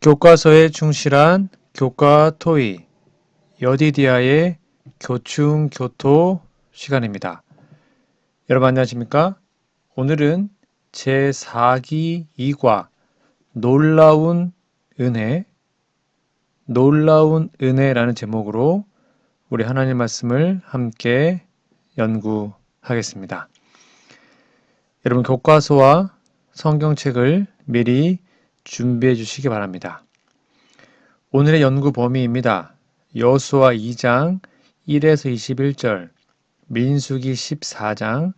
교과서에 충실한 교과 토의, 여디디아의 교충 교토 시간입니다. 여러분 안녕하십니까? 오늘은 제4기 2과 놀라운 은혜라는 제목으로 우리 하나님 말씀을 함께 연구하겠습니다. 여러분 교과서와 성경책을 미리 준비해 주시기 바랍니다. 오늘의 연구 범위입니다. 여호수아 2장 1에서 21절, 민수기 14장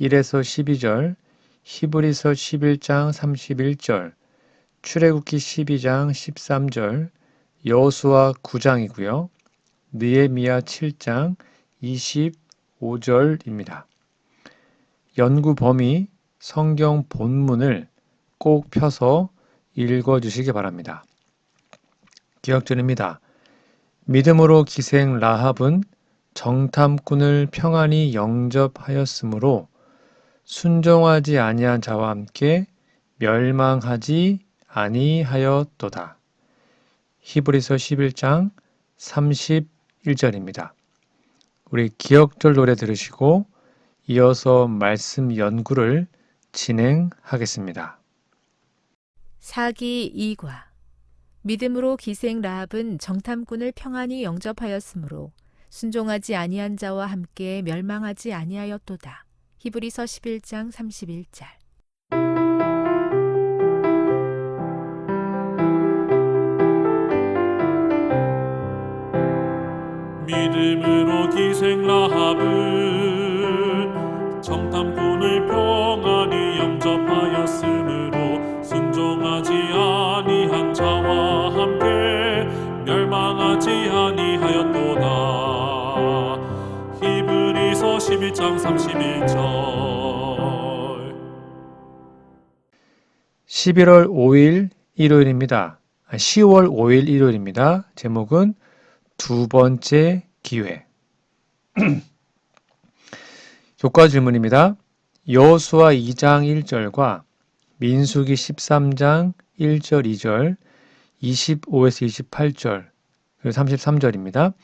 1에서 12절, 히브리서 11장 31절, 출애굽기 12장 13절, 여호수아 9장이고요. 느헤미야 7장 25절입니다. 연구 범위 성경 본문을 꼭 펴서 읽어주시기 바랍니다. 기억전입니다. 믿음으로 기생 라합은 정탐꾼을 평안히 영접하였으므로 순종하지 아니한 자와 함께 멸망하지 아니하였도다. 히브리서 11장 31절입니다. 우리 기억절 노래 들으시고 이어서 말씀 연구를 진행하겠습니다. 사기 2과 믿음으로 기생 라합은 정탐꾼을 평안히 영접하였으므로 순종하지 아니한 자와 함께 멸망하지 아니하였도다. 히브리서 11장 31절. 믿음으로 기생 라합은 정탐꾼을 평안히 영접하였으므로 순종하지 아니한 자와 함께 멸망하지 아니하였도다. 히브리서 12장 31절. 11월 5일 일요일입니다. 10월 5일 일요일입니다. 제목은 두 번째 기회. 교과 질문입니다. 여호수아 2장 1절과 민수기 13장 1절 2절 25에서 28절 그리고 33절입니다.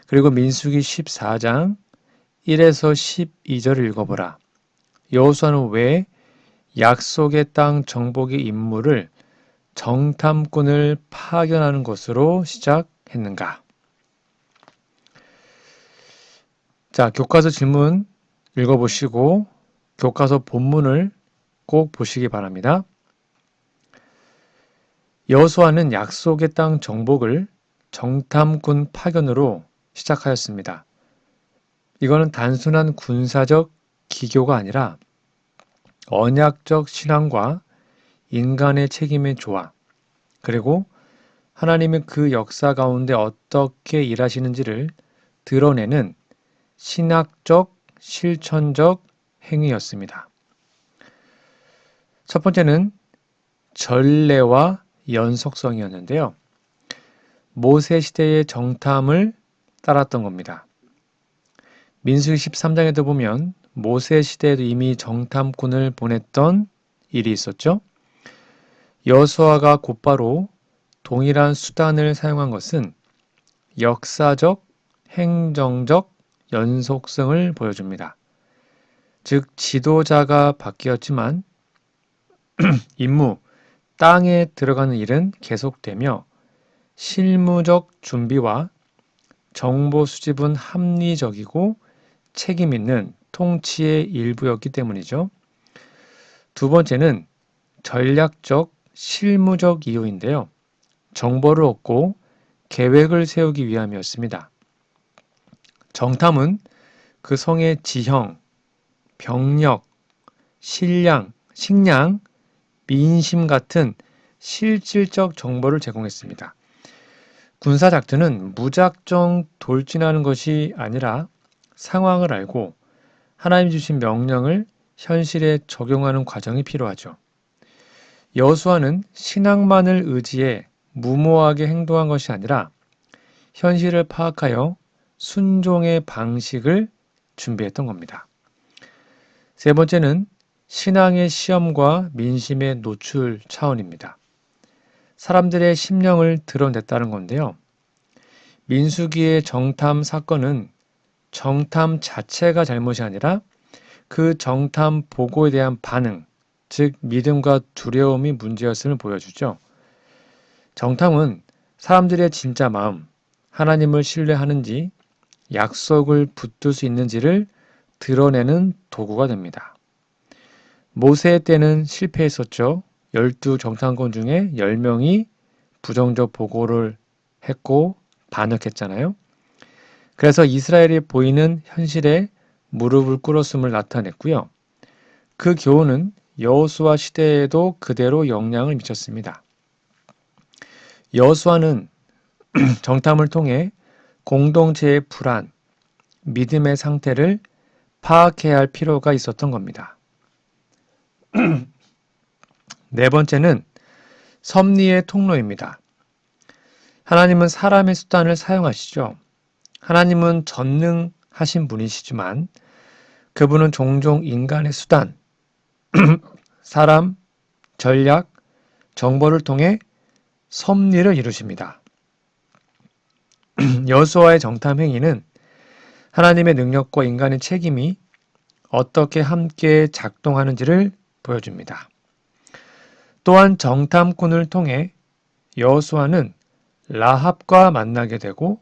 그리고 민수기 14장 1에서 12절을 읽어보라. 여호수아는 왜 약속의 땅 정복의 임무를 정탐꾼을 파견하는 것으로 시작했는가? 자, 교과서 질문 읽어보시고 교과서 본문을 꼭 보시기 바랍니다. 여호수아는 약속의 땅 정복을 정탐꾼 파견으로 시작하였습니다. 이거는 단순한 군사적 기교가 아니라 언약적 신앙과 인간의 책임의 조화, 그리고 하나님은 그 역사 가운데 어떻게 일하시는지를 드러내는 신학적, 실천적 행위였습니다. 첫 번째는 전례와 연속성이었는데요. 모세 시대의 정탐을 따랐던 겁니다. 민수기 13장에도 보면 모세 시대에도 이미 정탐꾼을 보냈던 일이 있었죠. 여호수아가 곧바로 동일한 수단을 사용한 것은 역사적, 행정적 연속성을 보여줍니다. 즉 지도자가 바뀌었지만 임무, 땅에 들어가는 일은 계속되며 실무적 준비와 정보 수집은 합리적이고 책임 있는 통치의 일부였기 때문이죠. 두 번째는 전략적, 실무적 이유인데요. 정보를 얻고 계획을 세우기 위함이었습니다. 정탐은 그 성의 지형, 병력, 식량, 민심 같은 실질적 정보를 제공했습니다. 군사작전은 무작정 돌진하는 것이 아니라 상황을 알고 하나님 주신 명령을 현실에 적용하는 과정이 필요하죠. 여호수아는 신앙만을 의지해 무모하게 행동한 것이 아니라 현실을 파악하여 순종의 방식을 준비했던 겁니다. 세 번째는 신앙의 시험과 민심의 노출 차원입니다. 사람들의 심령을 드러냈다는 건데요. 민수기의 정탐 사건은 정탐 자체가 잘못이 아니라 그 정탐 보고에 대한 반응, 즉 믿음과 두려움이 문제였음을 보여주죠. 정탐은 사람들의 진짜 마음, 하나님을 신뢰하는지 약속을 붙들 수 있는지를 드러내는 도구가 됩니다. 모세 때는 실패했었죠. 12 정탐꾼 중에 10명이 부정적 보고를 했고 반역했잖아요. 그래서 이스라엘이 보이는 현실에 무릎을 꿇었음을 나타냈고요. 그 교훈은 여호수아 시대에도 그대로 영향을 미쳤습니다. 여호수아는 정탐을 통해 공동체의 불안, 믿음의 상태를 파악해야 할 필요가 있었던 겁니다. 네 번째는 섭리의 통로입니다. 하나님은 사람의 수단을 사용하시죠. 하나님은 전능하신 분이시지만 그분은 종종 인간의 수단, 사람, 전략, 정보를 통해 섭리를 이루십니다. 여호수아의 정탐 행위는 하나님의 능력과 인간의 책임이 어떻게 함께 작동하는지를 보여줍니다. 또한 정탐꾼을 통해 여호수아는 라합과 만나게 되고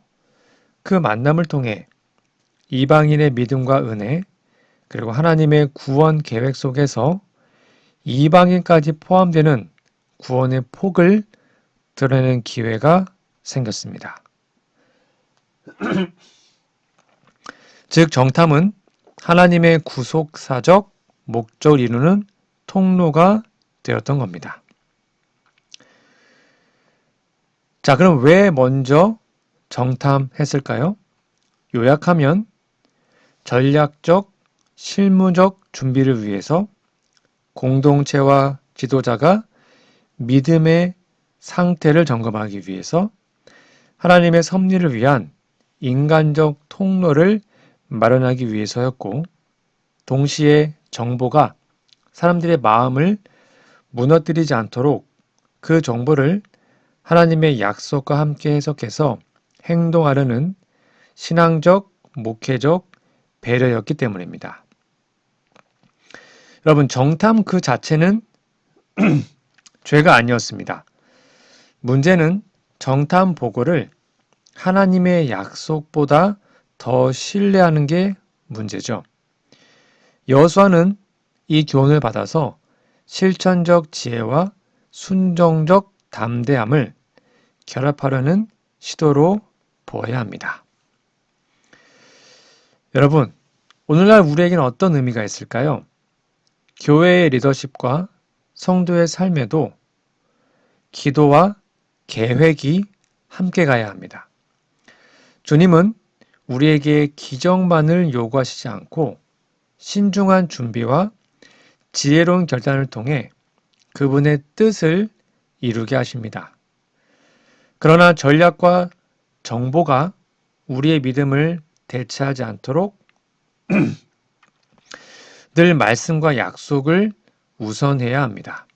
그 만남을 통해 이방인의 믿음과 은혜 그리고 하나님의 구원 계획 속에서 이방인까지 포함되는 구원의 폭을 드러내는 기회가 생겼습니다. 즉 정탐은 하나님의 구속사적 목적을 이루는 통로가 되었던 겁니다. 자, 그럼 왜 먼저 정탐했을까요? 요약하면 전략적, 실무적 준비를 위해서 공동체와 지도자가 믿음의 상태를 점검하기 위해서 하나님의 섭리를 위한 인간적 통로를 마련하기 위해서였고 동시에 정보가 사람들의 마음을 무너뜨리지 않도록 그 정보를 하나님의 약속과 함께 해석해서 행동하려는 신앙적, 목회적 배려였기 때문입니다. 여러분, 정탐 그 자체는 죄가 아니었습니다. 문제는 정탐 보고를 하나님의 약속보다 더 신뢰하는 게 문제죠. 여호수아는 이 교훈을 받아서 실천적 지혜와 순종적 담대함을 결합하려는 시도로 보아야 합니다. 여러분, 오늘날 우리에게는 어떤 의미가 있을까요? 교회의 리더십과 성도의 삶에도 기도와 계획이 함께 가야 합니다. 주님은 우리에게 기적만을 요구하시지 않고 신중한 준비와 지혜로운 결단을 통해 그분의 뜻을 이루게 하십니다. 그러나 전략과 정보가 우리의 믿음을 대체하지 않도록 늘 말씀과 약속을 우선해야 합니다.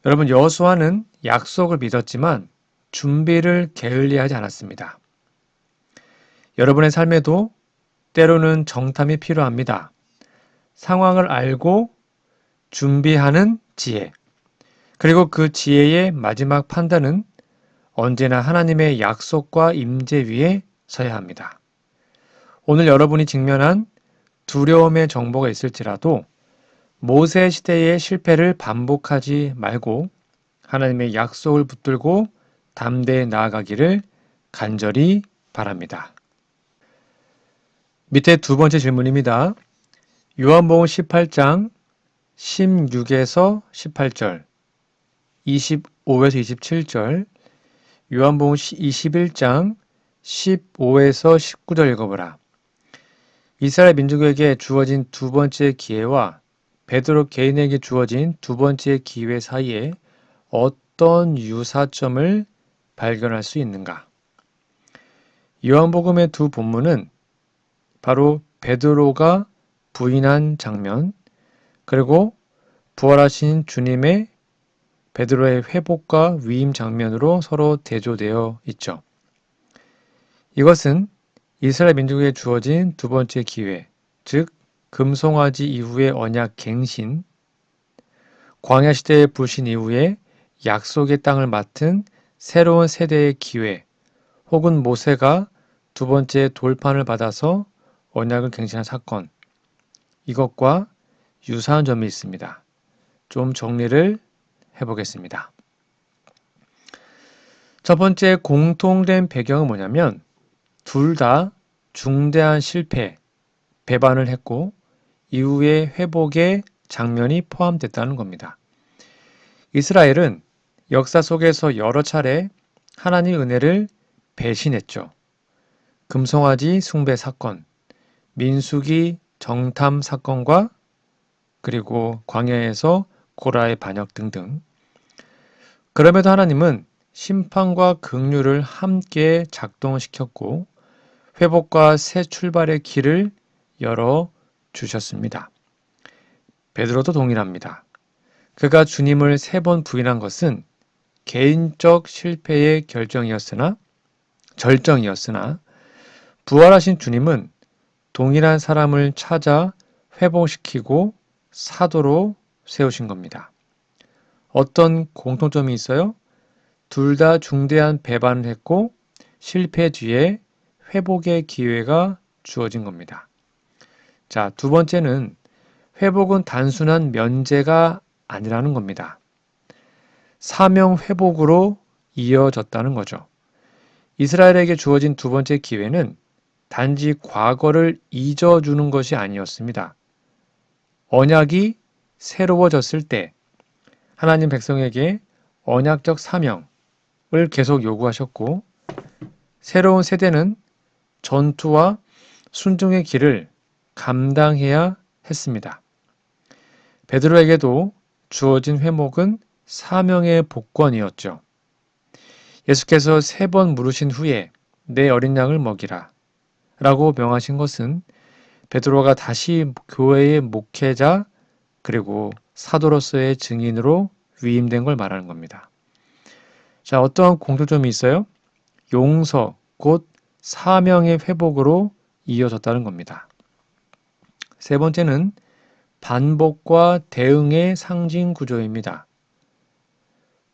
여러분, 여호수아는 약속을 믿었지만 준비를 게을리하지 않았습니다. 여러분의 삶에도 때로는 정탐이 필요합니다. 상황을 알고 준비하는 지혜, 그리고 그 지혜의 마지막 판단은 언제나 하나님의 약속과 임재 위에 서야 합니다. 오늘 여러분이 직면한 두려움의 정보가 있을지라도 모세 시대의 실패를 반복하지 말고 하나님의 약속을 붙들고 담대히 나아가기를 간절히 바랍니다. 밑에 두 번째 질문입니다. 요한복음 18장 16에서 18절, 25에서 27절, 요한복음 21장 15에서 19절 읽어보라. 이스라엘 민족에게 주어진 두 번째 기회와 베드로 개인에게 주어진 두 번째 기회 사이에 어떤 유사점을 발견할 수 있는가? 요한복음의 두 본문은 바로 베드로가 부인한 장면, 그리고 부활하신 주님의 베드로의 회복과 위임 장면으로 서로 대조되어 있죠. 이것은 이스라엘 민족에게 주어진 두 번째 기회, 즉 금송아지 이후의 언약 갱신, 광야 시대의 불신 이후에 약속의 땅을 맡은 새로운 세대의 기회, 혹은 모세가 두 번째 돌판을 받아서 언약을 갱신한 사건, 이것과 유사한 점이 있습니다. 좀 정리를 해보겠습니다. 첫 번째 공통된 배경은 뭐냐면 둘 다 중대한 실패, 배반을 했고 이후에 회복의 장면이 포함됐다는 겁니다. 이스라엘은 역사 속에서 여러 차례 하나님의 은혜를 배신했죠. 금송아지 숭배 사건, 민수기 정탐 사건과 그리고 광야에서 고라의 반역 등등. 그럼에도 하나님은 심판과 긍휼을 함께 작동시켰고 회복과 새 출발의 길을 열어 주셨습니다. 베드로도 동일합니다. 그가 주님을 3번 부인한 것은 개인적 실패의 절정이었으나 부활하신 주님은 동일한 사람을 찾아 회복시키고 사도로 세우신 겁니다. 어떤 공통점이 있어요? 둘 다 중대한 배반을 했고 실패 뒤에 회복의 기회가 주어진 겁니다. 자, 두 번째는 회복은 단순한 면제가 아니라는 겁니다. 사명 회복으로 이어졌다는 거죠. 이스라엘에게 주어진 두 번째 기회는 단지 과거를 잊어주는 것이 아니었습니다. 언약이 새로워졌을 때 하나님 백성에게 언약적 사명을 계속 요구하셨고 새로운 세대는 전투와 순종의 길을 감당해야 했습니다. 베드로에게도 주어진 회목은 사명의 복권이었죠. 예수께서 3번 물으신 후에 내 어린 양을 먹이라 라고 명하신 것은 베드로가 다시 교회의 목회자 그리고 사도로서의 증인으로 위임된 걸 말하는 겁니다. 자, 어떠한 공통점이 있어요? 용서, 곧 사명의 회복으로 이어졌다는 겁니다. 세 번째는 반복과 대응의 상징 구조입니다.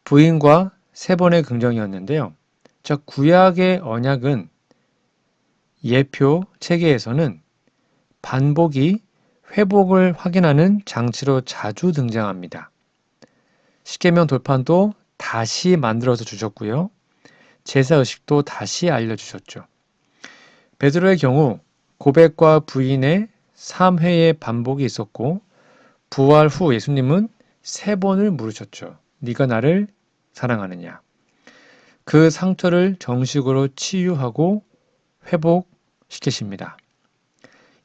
부인과 3번의 긍정이었는데요. 자, 구약의 언약은 예표 체계에서는 반복이 회복을 확인하는 장치로 자주 등장합니다. 십계명 돌판도 다시 만들어서 주셨고요. 제사의식도 다시 알려주셨죠. 베드로의 경우 고백과 부인의 3회의 반복이 있었고 부활 후 예수님은 3번을 물으셨죠. 네가 나를 사랑하느냐. 그 상처를 정식으로 치유하고 회복시키십니다.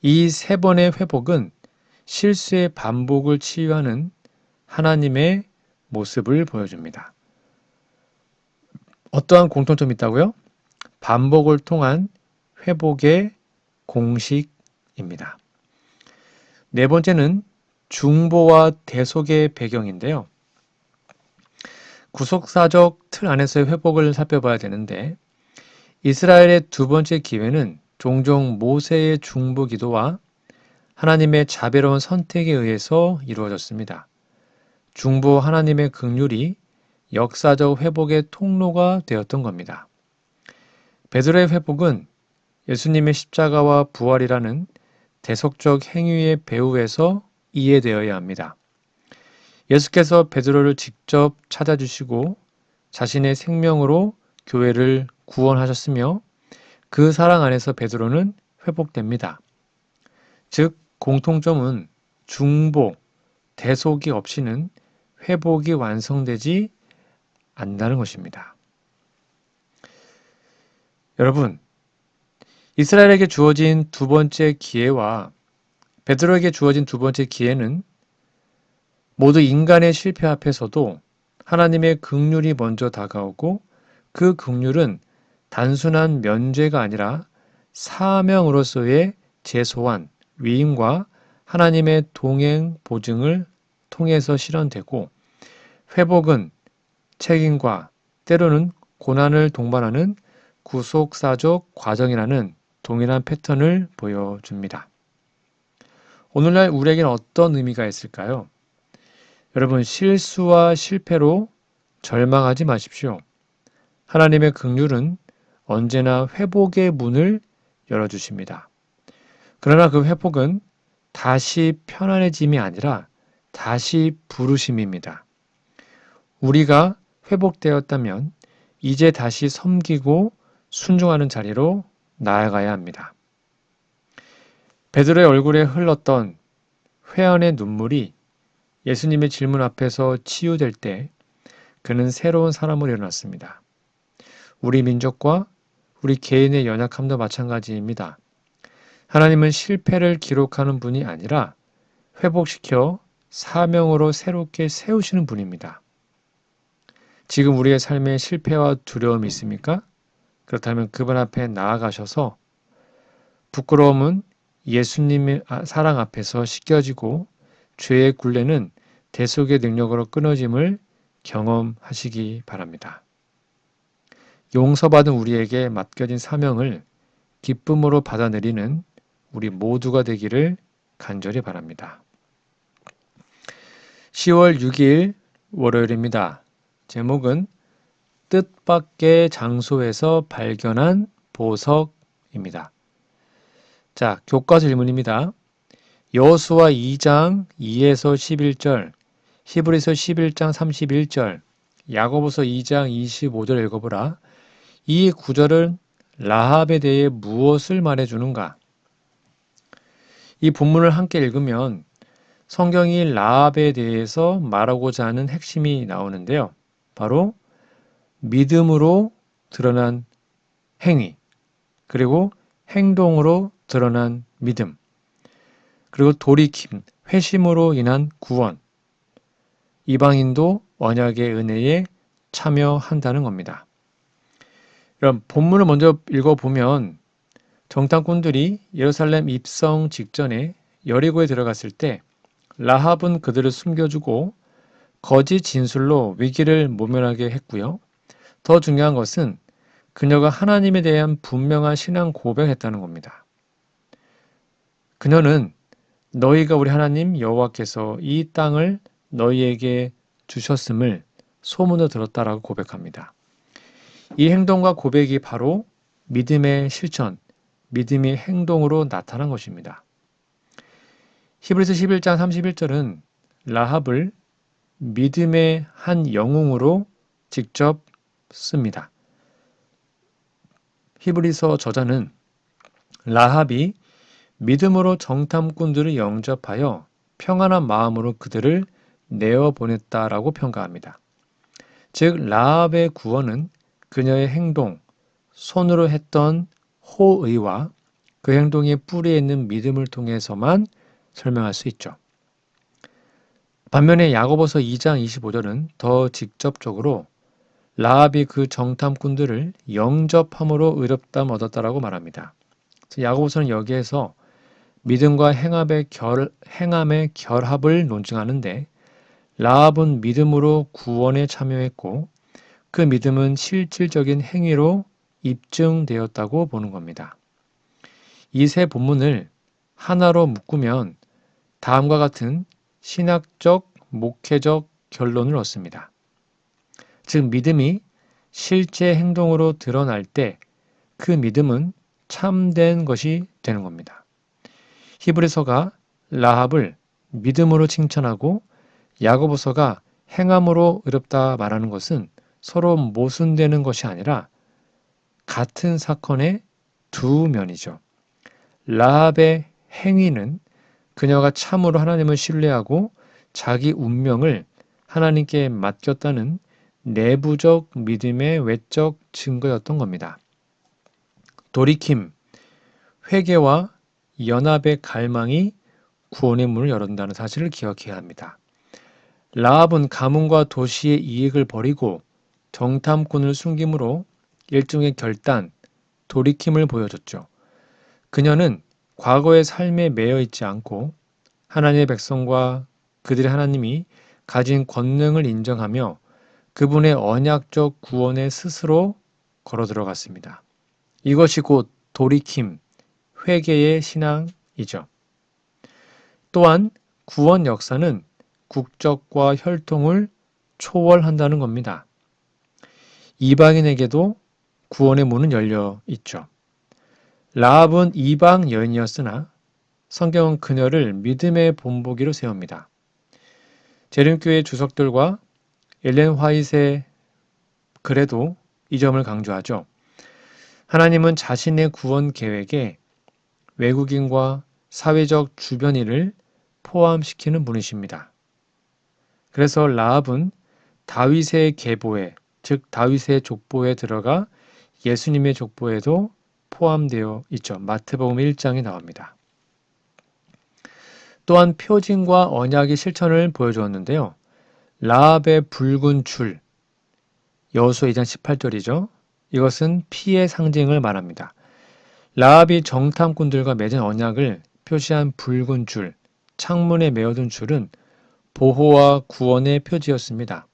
이 3번의 회복은 실수의 반복을 치유하는 하나님의 모습을 보여줍니다. 어떠한 공통점이 있다고요? 반복을 통한 회복의 공식입니다. 네 번째는 중보와 대속의 배경인데요. 구속사적 틀 안에서의 회복을 살펴봐야 되는데 이스라엘의 두 번째 기회는 종종 모세의 중보 기도와 하나님의 자비로운 선택에 의해서 이루어졌습니다. 중보 하나님의 긍휼이 역사적 회복의 통로가 되었던 겁니다. 베드로의 회복은 예수님의 십자가와 부활이라는 대속적 행위의 배후에서 이해되어야 합니다. 예수께서 베드로를 직접 찾아주시고 자신의 생명으로 교회를 구원하셨으며 그 사랑 안에서 베드로는 회복됩니다. 즉 공통점은 중보, 대속이 없이는 회복이 완성되지 않는다는 것입니다. 여러분, 이스라엘에게 주어진 두 번째 기회와 베드로에게 주어진 두 번째 기회는 모두 인간의 실패 앞에서도 하나님의 긍휼이 먼저 다가오고 그 긍휼은 단순한 면죄가 아니라 사명으로서의 재소환, 위임과 하나님의 동행, 보증을 통해서 실현되고 회복은 책임과 때로는 고난을 동반하는 구속사적 과정이라는 동일한 패턴을 보여줍니다. 오늘날 우리에게는 어떤 의미가 있을까요? 여러분, 실수와 실패로 절망하지 마십시오. 하나님의 긍휼은 언제나 회복의 문을 열어주십니다. 그러나 그 회복은 다시 편안해짐이 아니라 다시 부르심입니다. 우리가 회복되었다면 이제 다시 섬기고 순종하는 자리로 나아가야 합니다. 베드로의 얼굴에 흘렀던 회원의 눈물이 예수님의 질문 앞에서 치유될 때 그는 새로운 사람으로 일어났습니다. 우리 민족과 우리 개인의 연약함도 마찬가지입니다. 하나님은 실패를 기록하는 분이 아니라 회복시켜 사명으로 새롭게 세우시는 분입니다. 지금 우리의 삶에 실패와 두려움이 있습니까? 그렇다면 그분 앞에 나아가셔서 부끄러움은 예수님의 사랑 앞에서 씻겨지고 죄의 굴레는 대속의 능력으로 끊어짐을 경험하시기 바랍니다. 용서받은 우리에게 맡겨진 사명을 기쁨으로 받아들이는 우리 모두가 되기를 간절히 바랍니다. 10월 6일 월요일입니다. 제목은 뜻밖의 장소에서 발견한 보석입니다. 자, 교과서 질문입니다. 여호수아 2장 2에서 11절, 히브리서 11장 31절, 야고보서 2장 25절 읽어보라. 이 구절은 라합에 대해 무엇을 말해주는가? 이 본문을 함께 읽으면 성경이 라합에 대해서 말하고자 하는 핵심이 나오는데요. 바로 믿음으로 드러난 행위, 그리고 행동으로 드러난 믿음, 그리고 돌이킴, 회심으로 인한 구원, 이방인도 언약의 은혜에 참여한다는 겁니다. 그럼 본문을 먼저 읽어보면 정탐꾼들이 예루살렘 입성 직전에 여리고에 들어갔을 때 라합은 그들을 숨겨주고 거짓 진술로 위기를 모면하게 했고요. 더 중요한 것은 그녀가 하나님에 대한 분명한 신앙 고백했다는 겁니다. 그녀는 너희가 우리 하나님 여호와께서 이 땅을 너희에게 주셨음을 소문을 들었다라고 고백합니다. 이 행동과 고백이 바로 믿음의 실천, 믿음의 행동으로 나타난 것입니다. 히브리서 11장 31절은 라합을 믿음의 한 영웅으로 직접 씁니다. 히브리서 저자는 라합이 믿음으로 정탐꾼들을 영접하여 평안한 마음으로 그들을 내어보냈다라고 평가합니다. 즉 라합의 구원은 그녀의 행동, 손으로 했던 호의와 그 행동의 뿌리에 있는 믿음을 통해서만 설명할 수 있죠. 반면에 야고보서 2장 25절은 더 직접적으로 라합이 그 정탐꾼들을 영접함으로 의롭다함 얻었다라고 말합니다. 야고보서는 여기에서 믿음과 행함의 결합을 논증하는데 라합은 믿음으로 구원에 참여했고 그 믿음은 실질적인 행위로 입증되었다고 보는 겁니다. 이 세 본문을 하나로 묶으면 다음과 같은 신학적, 목회적 결론을 얻습니다. 즉 믿음이 실제 행동으로 드러날 때 그 믿음은 참된 것이 되는 겁니다. 히브리서가 라합을 믿음으로 칭찬하고 야고보서가 행함으로 의롭다 말하는 것은 서로 모순되는 것이 아니라 같은 사건의 두 면이죠. 라합의 행위는 그녀가 참으로 하나님을 신뢰하고 자기 운명을 하나님께 맡겼다는 내부적 믿음의 외적 증거였던 겁니다. 돌이킴, 회개와 연합의 갈망이 구원의 문을 열었다는 사실을 기억해야 합니다. 라합은 가문과 도시의 이익을 버리고 정탐꾼을 숨김으로 일종의 결단, 돌이킴을 보여줬죠. 그녀는 과거의 삶에 매여 있지 않고 하나님의 백성과 그들의 하나님이 가진 권능을 인정하며 그분의 언약적 구원에 스스로 걸어 들어갔습니다. 이것이 곧 돌이킴, 회개의 신앙이죠. 또한 구원 역사는 국적과 혈통을 초월한다는 겁니다. 이방인에게도 구원의 문은 열려 있죠. 라합은 이방 여인이었으나 성경은 그녀를 믿음의 본보기로 세웁니다. 재림교회 주석들과 엘렌 화이트의 글에도 이 점을 강조하죠. 하나님은 자신의 구원 계획에 외국인과 사회적 주변인을 포함시키는 분이십니다. 그래서 라합은 다윗의 계보에, 즉 다윗의 족보에 들어가 예수님의 족보에도 포함되어 있죠. 마태복음 1장에 나옵니다. 또한 표징과 언약의 실천을 보여주었는데요. 라합의 붉은 줄, 여호수아 2장 18절이죠. 이것은 피의 상징을 말합니다. 라합이 정탐꾼들과 맺은 언약을 표시한 붉은 줄, 창문에 메어둔 줄은 보호와 구원의 표지였습니다.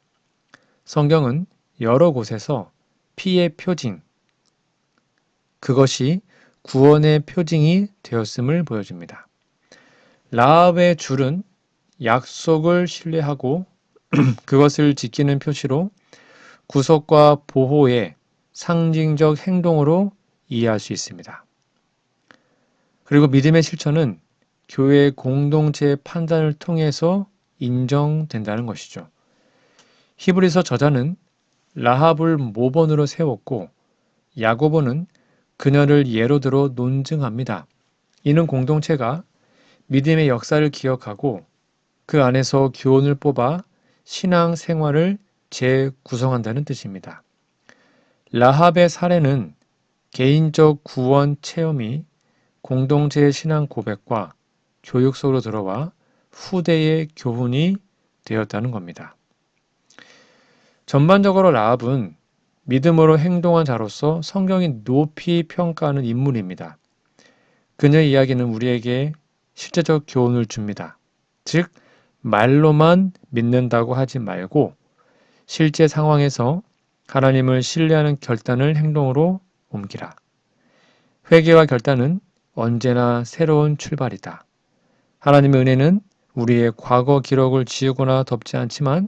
성경은 여러 곳에서 피의 표징, 그것이 구원의 표징이 되었음을 보여줍니다. 라합의 줄은 약속을 신뢰하고 그것을 지키는 표시로 구속과 보호의 상징적 행동으로 이해할 수 있습니다. 그리고 믿음의 실천은 교회 공동체의 판단을 통해서 인정된다는 것이죠. 히브리서 저자는 라합을 모본으로 세웠고 야고보는 그녀를 예로 들어 논증합니다. 이는 공동체가 믿음의 역사를 기억하고 그 안에서 교훈을 뽑아 신앙 생활을 재구성한다는 뜻입니다. 라합의 사례는 개인적 구원 체험이 공동체의 신앙 고백과 교육 속으로 들어와 후대의 교훈이 되었다는 겁니다. 전반적으로 라합은 믿음으로 행동한 자로서 성경이 높이 평가하는 인물입니다. 그녀의 이야기는 우리에게 실제적 교훈을 줍니다. 즉, 말로만 믿는다고 하지 말고 실제 상황에서 하나님을 신뢰하는 결단을 행동으로 옮기라. 회개와 결단은 언제나 새로운 출발이다. 하나님의 은혜는 우리의 과거 기록을 지우거나 덮지 않지만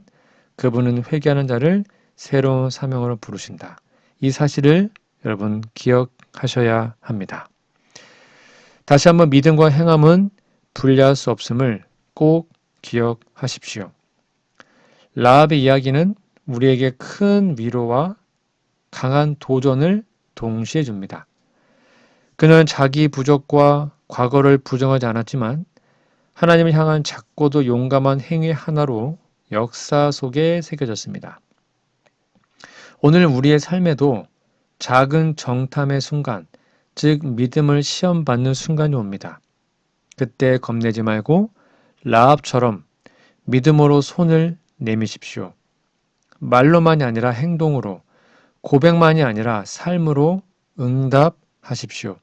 그분은 회개하는 자를 새로운 사명으로 부르신다. 이 사실을 여러분 기억하셔야 합니다. 다시 한번 믿음과 행함은 분리할 수 없음을 꼭 기억하십시오. 라합의 이야기는 우리에게 큰 위로와 강한 도전을 동시에 줍니다. 그는 자기 부족과 과거를 부정하지 않았지만 하나님을 향한 작고도 용감한 행위 하나로 역사 속에 새겨졌습니다. 오늘 우리의 삶에도 작은 정탐의 순간, 즉 믿음을 시험받는 순간이 옵니다. 그때 겁내지 말고 라합처럼 믿음으로 손을 내미십시오. 말로만이 아니라 행동으로, 고백만이 아니라 삶으로 응답하십시오.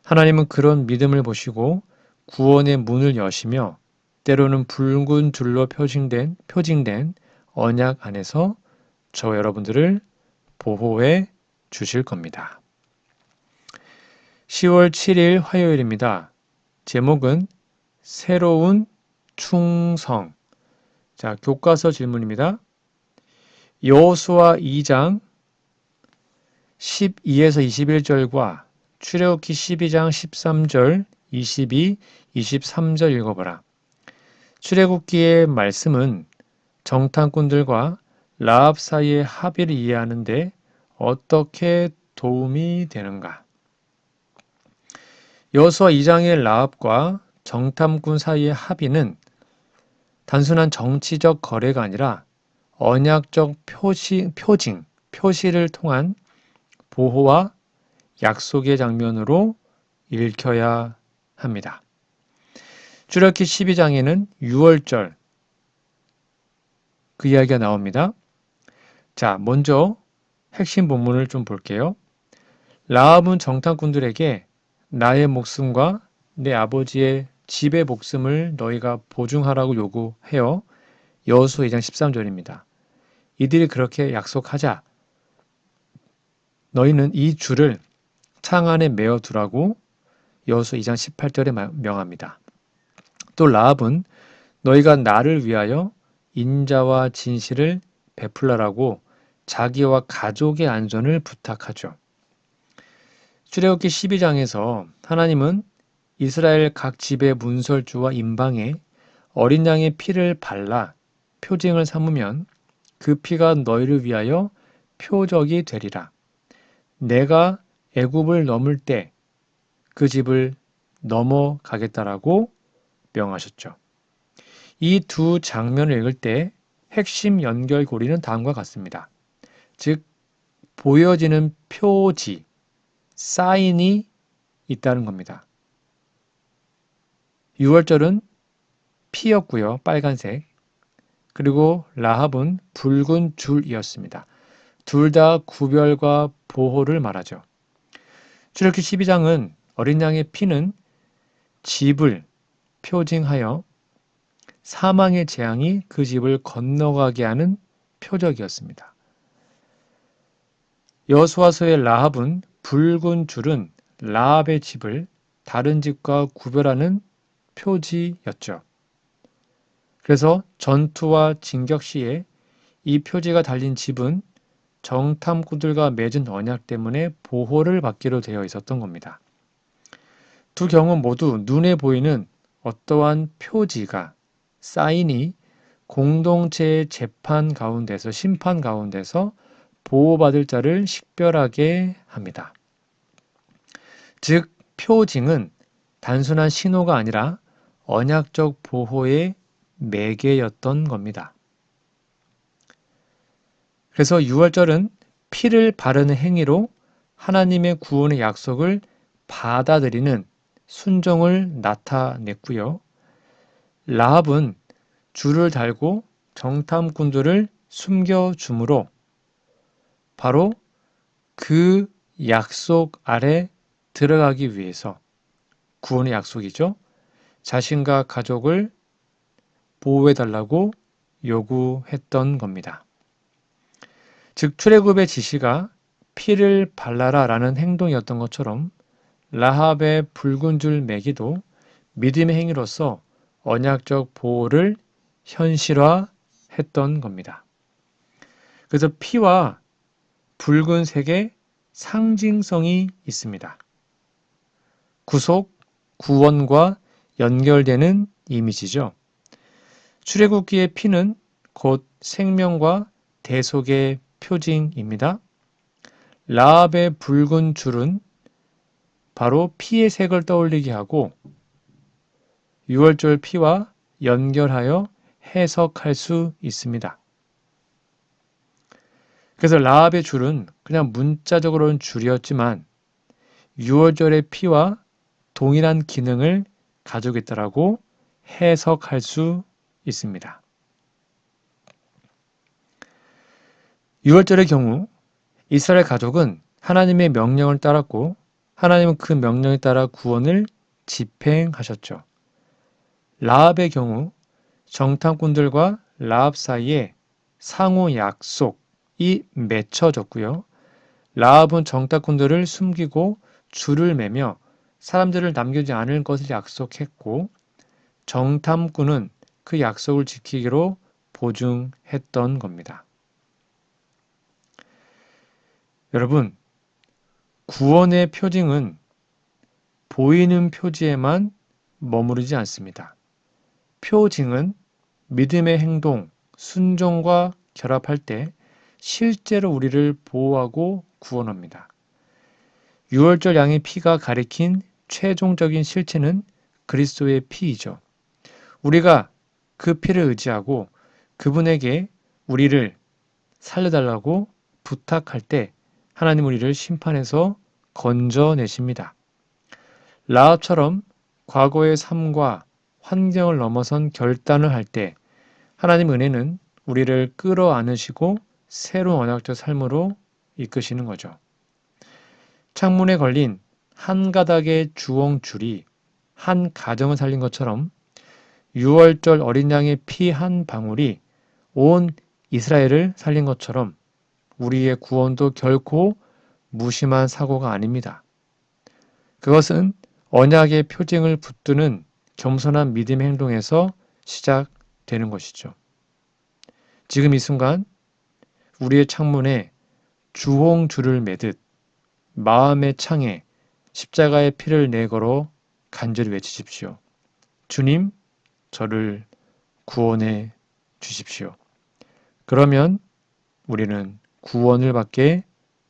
하나님은 그런 믿음을 보시고 구원의 문을 여시며 때로는 붉은 줄로 표징된 언약 안에서 저 여러분들을 보호해 주실 겁니다. 10월 7일 화요일입니다. 제목은 새로운 충성. 자, 교과서 질문입니다. 여호수아 2장 12에서 21절과 출애굽기 12장 13절, 22, 23절 읽어보라. 출애굽기의 말씀은 정탐꾼들과 라합 사이의 합의를 이해하는데 어떻게 도움이 되는가? 여호수아 2장의 라합과 정탐꾼 사이의 합의는 단순한 정치적 거래가 아니라 언약적 표시를 통한 보호와 약속의 장면으로 읽혀야 합니다. 출애굽기 12장에는 유월절 그 이야기가 나옵니다. 자, 먼저 핵심 본문을 좀 볼게요. 라합은 정탐꾼들에게 나의 목숨과 내 아버지의 집의 목숨을 너희가 보증하라고 요구해요. 여호수아 2장 13절입니다. 이들이 그렇게 약속하자 너희는 이 줄을 창 안에 메어 두라고 여호수아 2장 18절에 명합니다. 또 라합은 너희가 나를 위하여 인자와 진실을 베풀라라고 자기와 가족의 안전을 부탁하죠. 출애굽기 12장에서 하나님은 이스라엘 각 집의 문설주와 임방에 어린 양의 피를 발라 표징을 삼으면 그 피가 너희를 위하여 표적이 되리라. 내가 애굽을 넘을 때 그 집을 넘어가겠다라고 명하셨죠. 이 두 장면을 읽을 때 핵심 연결고리는 다음과 같습니다. 즉 보여지는 표지, 사인이 있다는 겁니다. 6월절은 피였고요. 빨간색. 그리고 라합은 붉은 줄이었습니다. 둘 다 구별과 보호를 말하죠. 출애굽기 12장은 어린 양의 피는 집을 표징하여 사망의 재앙이 그 집을 건너가게 하는 표적이었습니다. 여호수아서의 라합은 붉은 줄은 라합의 집을 다른 집과 구별하는 표지였죠. 그래서 전투와 진격 시에 이 표지가 달린 집은 정탐꾼들과 맺은 언약 때문에 보호를 받기로 되어 있었던 겁니다. 두 경우 모두 눈에 보이는 어떠한 표지가, 사인이 공동체의 재판 가운데서, 심판 가운데서 보호받을 자를 식별하게 합니다. 즉, 표징은 단순한 신호가 아니라 언약적 보호의 매개였던 겁니다. 그래서 6월절은 피를 바르는 행위로 하나님의 구원의 약속을 받아들이는 순종을 나타냈고요. 라합은 줄을 달고 정탐꾼들을 숨겨줌으로 바로 그 약속 아래 들어가기 위해서, 구원의 약속이죠. 자신과 가족을 보호해달라고 요구했던 겁니다. 즉 출애굽의 지시가 피를 발라라 라는 행동이었던 것처럼 라합의 붉은 줄 매기도 믿음의 행위로서 언약적 보호를 현실화했던 겁니다. 그래서 피와 붉은색의 상징성이 있습니다. 구속, 구원과 연결되는 이미지죠. 출애굽기의 피는 곧 생명과 대속의 표징입니다. 라합의 붉은 줄은 바로 피의 색을 떠올리게 하고 6월절 피와 연결하여 해석할 수 있습니다. 그래서 라합의 줄은 그냥 문자적으로는 줄이었지만 6월절의 피와 동일한 기능을 가지고 있다라고 해석할 수 있습니다. 6월절의 경우 이스라엘 가족은 하나님의 명령을 따랐고 하나님은 그 명령에 따라 구원을 집행하셨죠. 라합의 경우 정탐꾼들과 라합 사이에 상호 약속이 맺혀졌고요. 라합은 정탐꾼들을 숨기고 줄을 매며 사람들을 남기지 않을 것을 약속했고 정탐꾼은 그 약속을 지키기로 보증했던 겁니다. 여러분, 구원의 표징은 보이는 표지에만 머무르지 않습니다. 표징은 믿음의 행동, 순종과 결합할 때 실제로 우리를 보호하고 구원합니다. 6월절 양의 피가 가리킨 최종적인 실체는 그리스도의 피이죠. 우리가 그 피를 의지하고 그분에게 우리를 살려달라고 부탁할 때 하나님 우리를 심판에서 건져내십니다. 라합처럼 과거의 삶과 환경을 넘어선 결단을 할 때 하나님 은혜는 우리를 끌어안으시고 새로운 언약적 삶으로 이끄시는 거죠. 창문에 걸린 한 가닥의 주홍줄이 한 가정을 살린 것처럼 6월절 어린 양의 피 한 방울이 온 이스라엘을 살린 것처럼 우리의 구원도 결코 무심한 사고가 아닙니다. 그것은 언약의 표징을 붙드는 겸손한 믿음의 행동에서 시작되는 것이죠. 지금 이 순간 우리의 창문에 주홍줄을 매듯 마음의 창에 십자가의 피를 내걸어 간절히 외치십시오. 주님, 저를 구원해 주십시오. 그러면 우리는 구원을 받게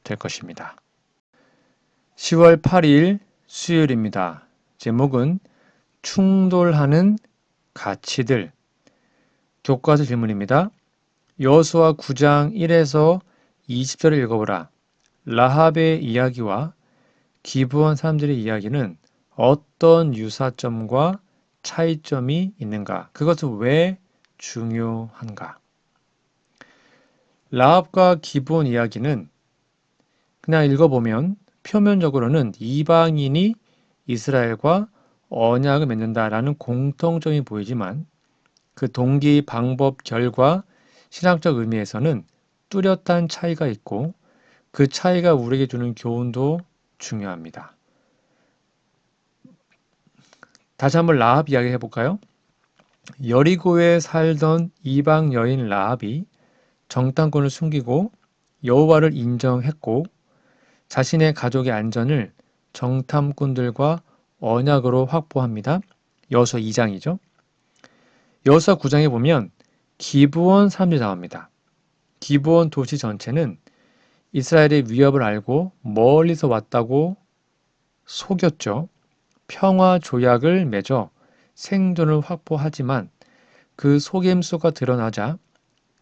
될 것입니다. 10월 8일 수요일입니다. 제목은 충돌하는 가치들. 교과서 질문입니다. 여호수아 9장 1에서 20절을 읽어보라. 라합의 이야기와 기브온 사람들의 이야기는 어떤 유사점과 차이점이 있는가? 그것은 왜 중요한가? 라합과 기브온 이야기는 그냥 읽어보면 표면적으로는 이방인이 이스라엘과 언약을 맺는다라는 공통점이 보이지만 그 동기, 방법, 결과, 신학적 의미에서는 뚜렷한 차이가 있고 그 차이가 우리에게 주는 교훈도 중요합니다. 다시 한번 라합 이야기 해볼까요? 여리고에 살던 이방 여인 라합이 정탐꾼을 숨기고 여호와를 인정했고 자신의 가족의 안전을 정탐꾼들과 언약으로 확보합니다. 여호수아 2장이죠. 여호수아 9장에 보면 기브온 사람들이 나옵니다. 기브온 도시 전체는 이스라엘의 위협을 알고 멀리서 왔다고 속였죠. 평화 조약을 맺어 생존을 확보하지만 그 속임수가 드러나자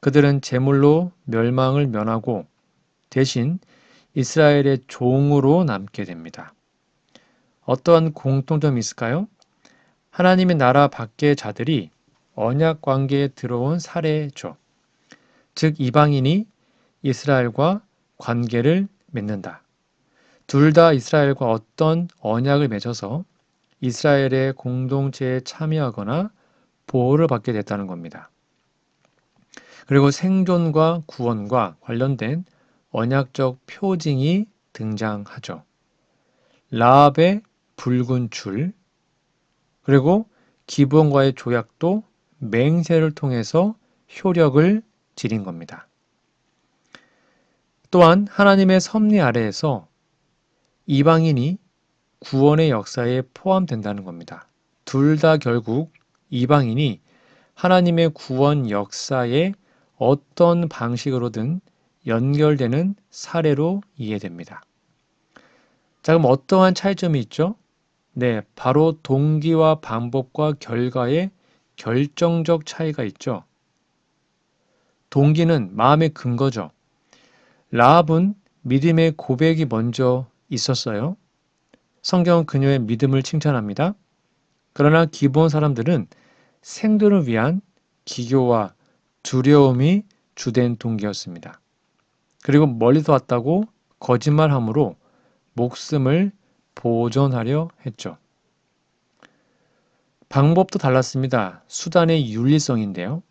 그들은 제물로 멸망을 면하고 대신 이스라엘의 종으로 남게 됩니다. 어떠한 공통점이 있을까요? 하나님의 나라 밖의 자들이 언약 관계에 들어온 사례죠. 즉 이방인이 이스라엘과 관계를 맺는다. 둘 다 이스라엘과 어떤 언약을 맺어서 이스라엘의 공동체에 참여하거나 보호를 받게 됐다는 겁니다. 그리고 생존과 구원과 관련된 언약적 표징이 등장하죠. 라합의 붉은 줄, 그리고 기브온과의 조약도 맹세를 통해서 효력을 지닌 겁니다. 또한 하나님의 섭리 아래에서 이방인이 구원의 역사에 포함된다는 겁니다. 둘 다 결국 이방인이 하나님의 구원 역사에 어떤 방식으로든 연결되는 사례로 이해됩니다. 자, 그럼 어떠한 차이점이 있죠? 네, 바로 동기와 방법과 결과에 결정적 차이가 있죠. 동기는 마음의 근거죠. 라합은 믿음의 고백이 먼저 있었어요. 성경은 그녀의 믿음을 칭찬합니다. 그러나 기브온 사람들은 생존을 위한 기교와 두려움이 주된 동기였습니다. 그리고 멀리서 왔다고 거짓말함으로 목숨을 보존하려 했죠. 방법도 달랐습니다. 수단의 윤리성인데요.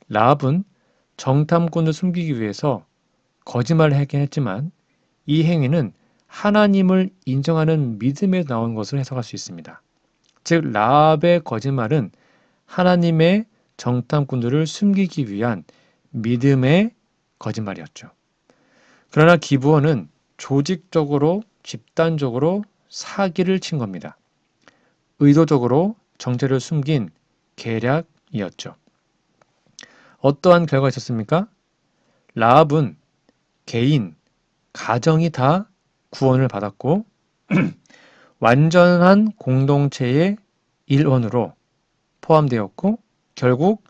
라합은 정탐꾼을 숨기기 위해서 거짓말을 하긴 했지만 이 행위는 하나님을 인정하는 믿음에 나온 것을 해석할 수 있습니다. 즉 라합의 거짓말은 하나님의 정탐꾼들을 숨기기 위한 믿음의 거짓말이었죠. 그러나 기브온은 조직적으로 집단적으로 사기를 친 겁니다. 의도적으로 정체를 숨긴 계략이었죠. 어떠한 결과가 있었습니까? 라합은 개인, 가정이 다 구원을 받았고 완전한 공동체의 일원으로 포함되었고 결국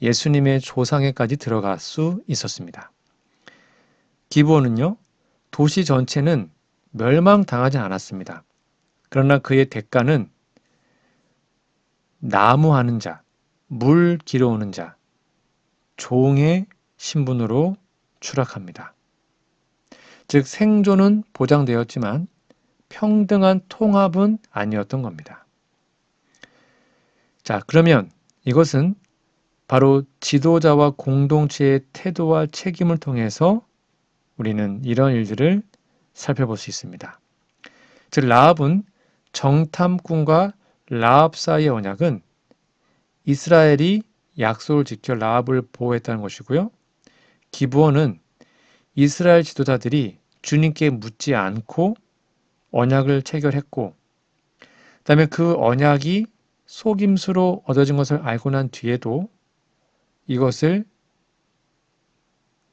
예수님의 조상에까지 들어갈 수 있었습니다. 기브온은요, 도시 전체는 멸망당하지 않았습니다. 그러나 그의 대가는 나무하는 자, 물 길어오는 자, 종의 신분으로 추락합니다. 즉 생존은 보장되었지만 평등한 통합은 아니었던 겁니다. 자, 그러면 이것은 바로 지도자와 공동체의 태도와 책임을 통해서 우리는 이런 일들을 살펴볼 수 있습니다. 즉 라합은 정탐꾼과 라합 사이의 언약은 이스라엘이 약속을 지켜 라합을 보호했다는 것이고요. 기브온은 이스라엘 지도자들이 주님께 묻지 않고 언약을 체결했고, 그다음에 그 언약이 속임수로 얻어진 것을 알고 난 뒤에도 이것을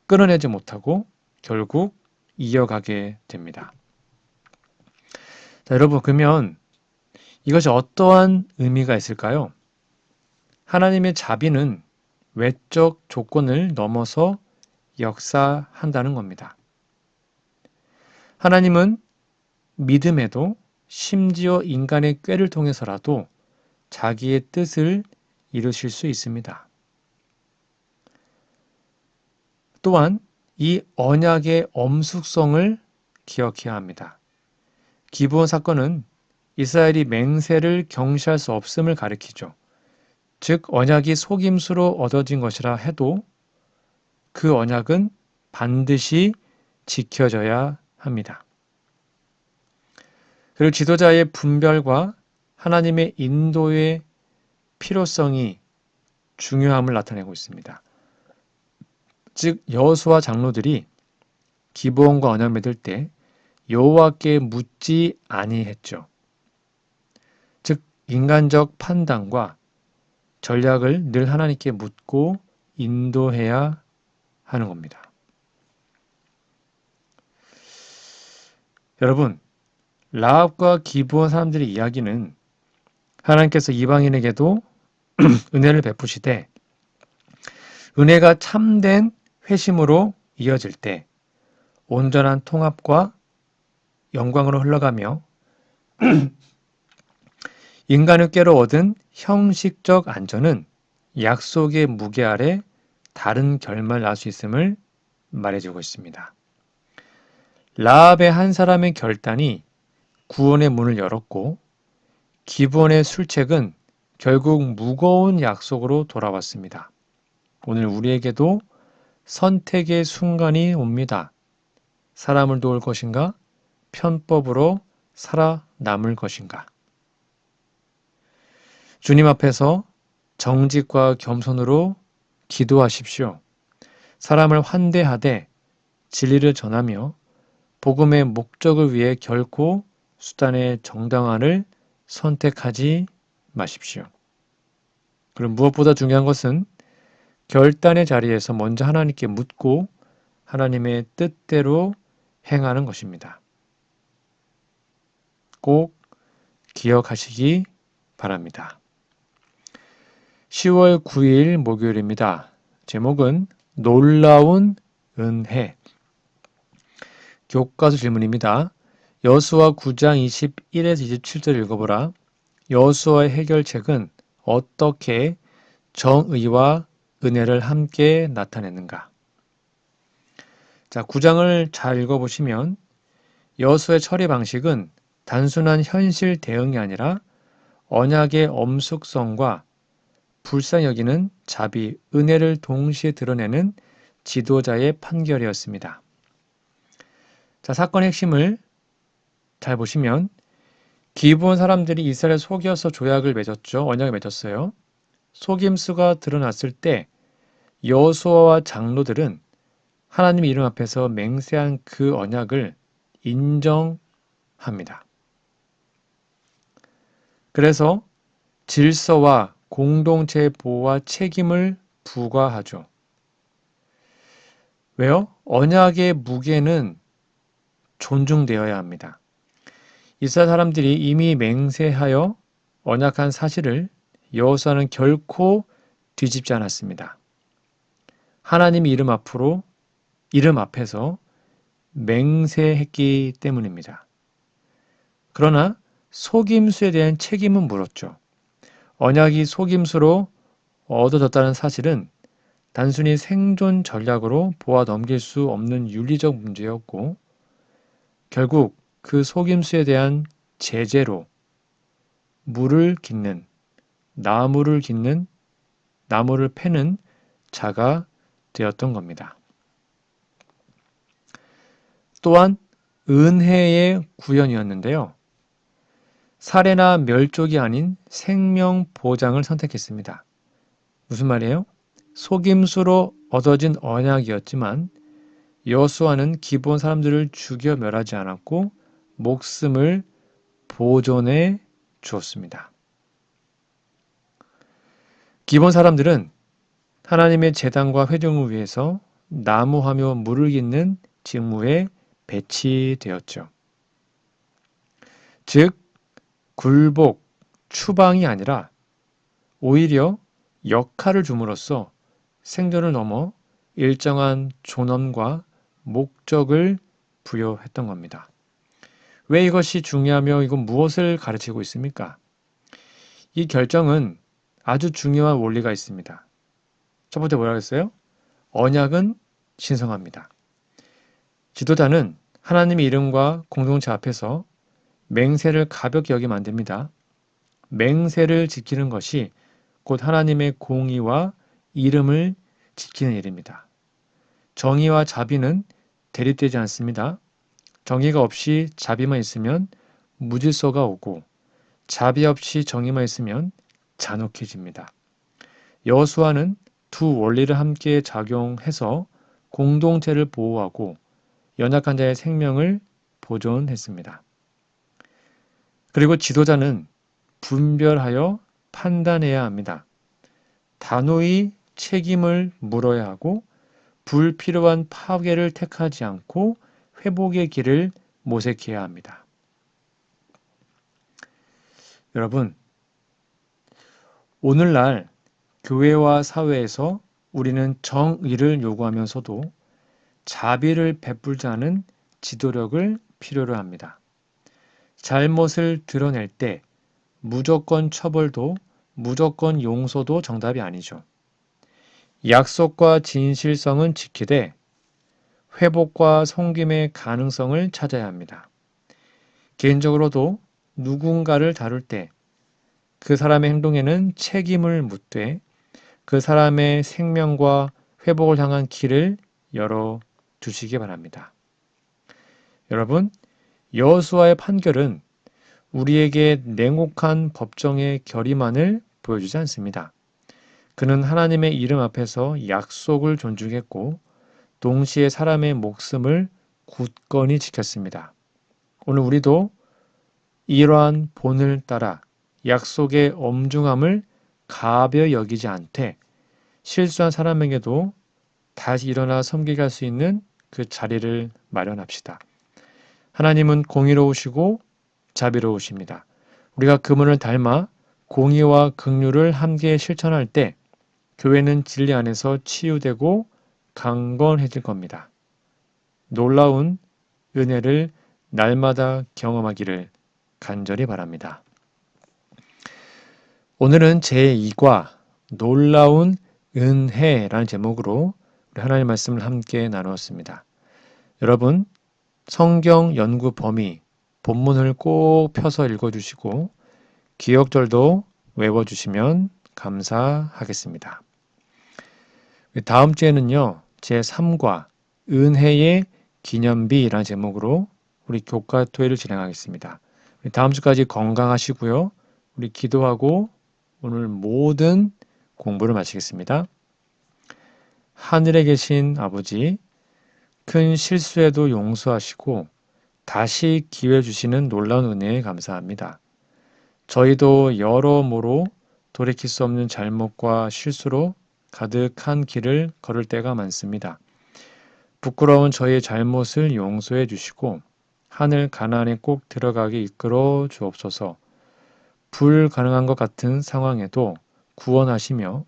끊어내지 못하고 결국 이어가게 됩니다. 자, 여러분, 그러면 이것이 어떠한 의미가 있을까요? 하나님의 자비는 외적 조건을 넘어서 역사한다는 겁니다. 하나님은 믿음에도 심지어 인간의 꾀를 통해서라도 자기의 뜻을 이루실 수 있습니다. 또한 이 언약의 엄숙성을 기억해야 합니다. 기브온 사건은 이스라엘이 맹세를 경시할 수 없음을 가리키죠. 즉 언약이 속임수로 얻어진 것이라 해도 그 언약은 반드시 지켜져야 합니다. 그리고 지도자의 분별과 하나님의 인도의 필요성이 중요함을 나타내고 있습니다. 즉 여호수아 장로들이 기브온과 언약 맺을 때 여호와께 묻지 아니했죠. 즉 인간적 판단과 전략을 늘 하나님께 묻고 인도해야 하는 겁니다. 여러분, 라합과 기브온 사람들의 이야기는 하나님께서 이방인에게도 은혜를 베푸시되 은혜가 참된 회심으로 이어질 때 온전한 통합과 영광으로 흘러가며 인간의 꾀로 얻은 형식적 안전은 약속의 무게 아래 다른 결말을 낳을 수 있음을 말해주고 있습니다. 라합의 한 사람의 결단이 구원의 문을 열었고 기브온의 술책은 결국 무거운 약속으로 돌아왔습니다. 오늘 우리에게도 선택의 순간이 옵니다. 사람을 도울 것인가? 편법으로 살아남을 것인가? 주님 앞에서 정직과 겸손으로 기도하십시오. 사람을 환대하되 진리를 전하며 복음의 목적을 위해 결코 수단의 정당화를 선택하지 마십시오. 그럼 무엇보다 중요한 것은 결단의 자리에서 먼저 하나님께 묻고 하나님의 뜻대로 행하는 것입니다. 꼭 기억하시기 바랍니다. 10월 9일 목요일입니다. 제목은 놀라운 은혜. 교과서 질문입니다. 여호수아 9장 21에서 27절 읽어보라. 여호수아의 해결책은 어떻게 정의와 은혜를 함께 나타내는가? 자, 9장을 잘 읽어보시면 여호수아의 처리 방식은 단순한 현실 대응이 아니라 언약의 엄숙성과 불쌍히 여기는 자비, 은혜를 동시에 드러내는 지도자의 판결이었습니다. 자, 사건의 핵심을 잘 보시면 기브온 사람들이 이스라엘 속여서 조약을 맺었죠. 언약을 맺었어요. 속임수가 드러났을 때 여호수아와 장로들은 하나님의 이름 앞에서 맹세한 그 언약을 인정합니다. 그래서 질서와 공동체의 보호와 책임을 부과하죠. 왜요? 언약의 무게는 존중되어야 합니다. 이스라엘 사람들이 이미 맹세하여 언약한 사실을 여호수아는 결코 뒤집지 않았습니다. 하나님의 이름 앞에서 맹세했기 때문입니다. 그러나 속임수에 대한 책임은 물었죠. 언약이 속임수로 얻어졌다는 사실은 단순히 생존 전략으로 보아 넘길 수 없는 윤리적 문제였고 결국 그 속임수에 대한 제재로 나무를 깃는 나무를 패는 자가 되었던 겁니다. 또한 은혜의 구현이었는데요. 살해나 멸족이 아닌 생명 보장을 선택했습니다. 무슨 말이에요? 속임수로 얻어진 언약이었지만 여호수아는 기본 사람들을 죽여 멸하지 않았고 목숨을 보존해 주었습니다. 기본 사람들은 하나님의 제단과 회중을 위해서 나무하며 물을 깃는 직무에 배치되었죠. 즉 굴복, 추방이 아니라 오히려 역할을 줌으로써 생존을 넘어 일정한 존엄과 목적을 부여했던 겁니다. 왜 이것이 중요하며 이건 무엇을 가르치고 있습니까? 이 결정은 아주 중요한 원리가 있습니다. 첫 번째 뭐라고 했어요? 언약은 신성합니다. 지도자는 하나님의 이름과 공동체 앞에서 맹세를 가볍게 여기면 안 됩니다. 맹세를 지키는 것이 곧 하나님의 공의와 이름을 지키는 일입니다. 정의와 자비는 대립되지 않습니다. 정의가 없이 자비만 있으면 무질서가 오고 자비 없이 정의만 있으면 잔혹해집니다. 여호수아는 두 원리를 함께 작용해서 공동체를 보호하고 연약한 자의 생명을 보존했습니다. 그리고 지도자는 분별하여 판단해야 합니다. 단호히 책임을 물어야 하고 불필요한 파괴를 택하지 않고 회복의 길을 모색해야 합니다. 여러분, 오늘날 교회와 사회에서 우리는 정의를 요구하면서도 자비를 베풀지 않은 지도력을 필요로 합니다. 잘못을 드러낼 때 무조건 처벌도 무조건 용서도 정답이 아니죠. 약속과 진실성은 지키되 회복과 섬김의 가능성을 찾아야 합니다. 개인적으로도 누군가를 다룰 때 그 사람의 행동에는 책임을 묻되 그 사람의 생명과 회복을 향한 길을 열어 두시기 바랍니다. 여러분, 여호수아의 판결은 우리에게 냉혹한 법정의 결의만을 보여주지 않습니다. 그는 하나님의 이름 앞에서 약속을 존중했고 동시에 사람의 목숨을 굳건히 지켰습니다. 오늘 우리도 이러한 본을 따라 약속의 엄중함을 가벼이 여기지 않되 실수한 사람에게도 다시 일어나 섬기게 할 수 있는 그 자리를 마련합시다. 하나님은 공의로우시고 자비로우십니다. 우리가 그분을 닮아 공의와 긍휼을 함께 실천할 때 교회는 진리 안에서 치유되고 강건해질 겁니다. 놀라운 은혜를 날마다 경험하기를 간절히 바랍니다. 오늘은 제2과 놀라운 은혜라는 제목으로 우리 하나님의 말씀을 함께 나누었습니다. 여러분, 성경 연구 범위, 본문을 꼭 펴서 읽어주시고 기억절도 외워주시면 감사하겠습니다. 다음 주에는요, 제3과 은혜의 기념비라는 제목으로 우리 교과토회를 진행하겠습니다. 다음 주까지 건강하시고요. 우리 기도하고 오늘 모든 공부를 마치겠습니다. 하늘에 계신 아버지, 큰 실수에도 용서하시고 다시 기회 주시는 놀라운 은혜에 감사합니다. 저희도 여러모로 돌이킬 수 없는 잘못과 실수로 가득한 길을 걸을 때가 많습니다. 부끄러운 저희의 잘못을 용서해 주시고 하늘 가나안에 꼭 들어가게 이끌어 주옵소서. 불가능한 것 같은 상황에도 구원하시며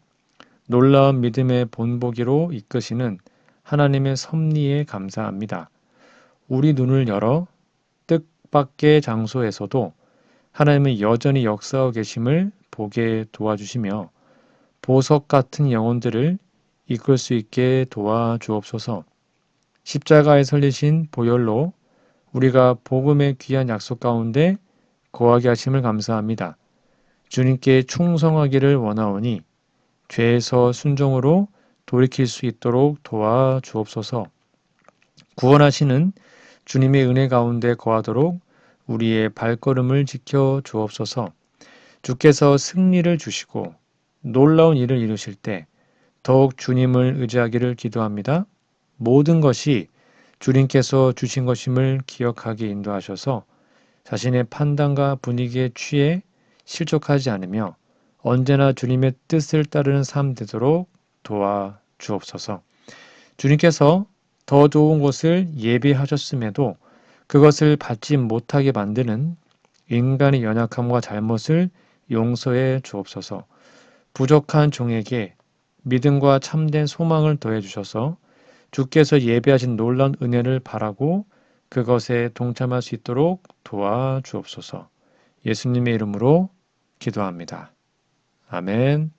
놀라운 믿음의 본보기로 이끄시는 하나님의 섭리에 감사합니다. 우리 눈을 열어 뜻밖의 장소에서도 하나님은 여전히 역사하고 계심을 보게 도와주시며 보석 같은 영혼들을 이끌 수 있게 도와주옵소서. 십자가에 설리신 보혈로 우리가 복음의 귀한 약속 가운데 거하게 하심을 감사합니다. 주님께 충성하기를 원하오니 죄에서 순종으로 돌이킬 수 있도록 도와주옵소서. 구원하시는 주님의 은혜 가운데 거하도록 우리의 발걸음을 지켜 주옵소서. 주께서 승리를 주시고 놀라운 일을 이루실 때 더욱 주님을 의지하기를 기도합니다. 모든 것이 주님께서 주신 것임을 기억하게 인도하셔서 자신의 판단과 분위기에 취해 실족하지 않으며 언제나 주님의 뜻을 따르는 삶 되도록 도와주옵소서. 주님께서 더 좋은 곳을 예비하셨음에도 그것을 받지 못하게 만드는 인간의 연약함과 잘못을 용서해 주옵소서. 부족한 종에게 믿음과 참된 소망을 더해 주셔서 주께서 예비하신 놀라운 은혜를 바라고 그것에 동참할 수 있도록 도와주옵소서. 예수님의 이름으로 기도합니다. 아멘.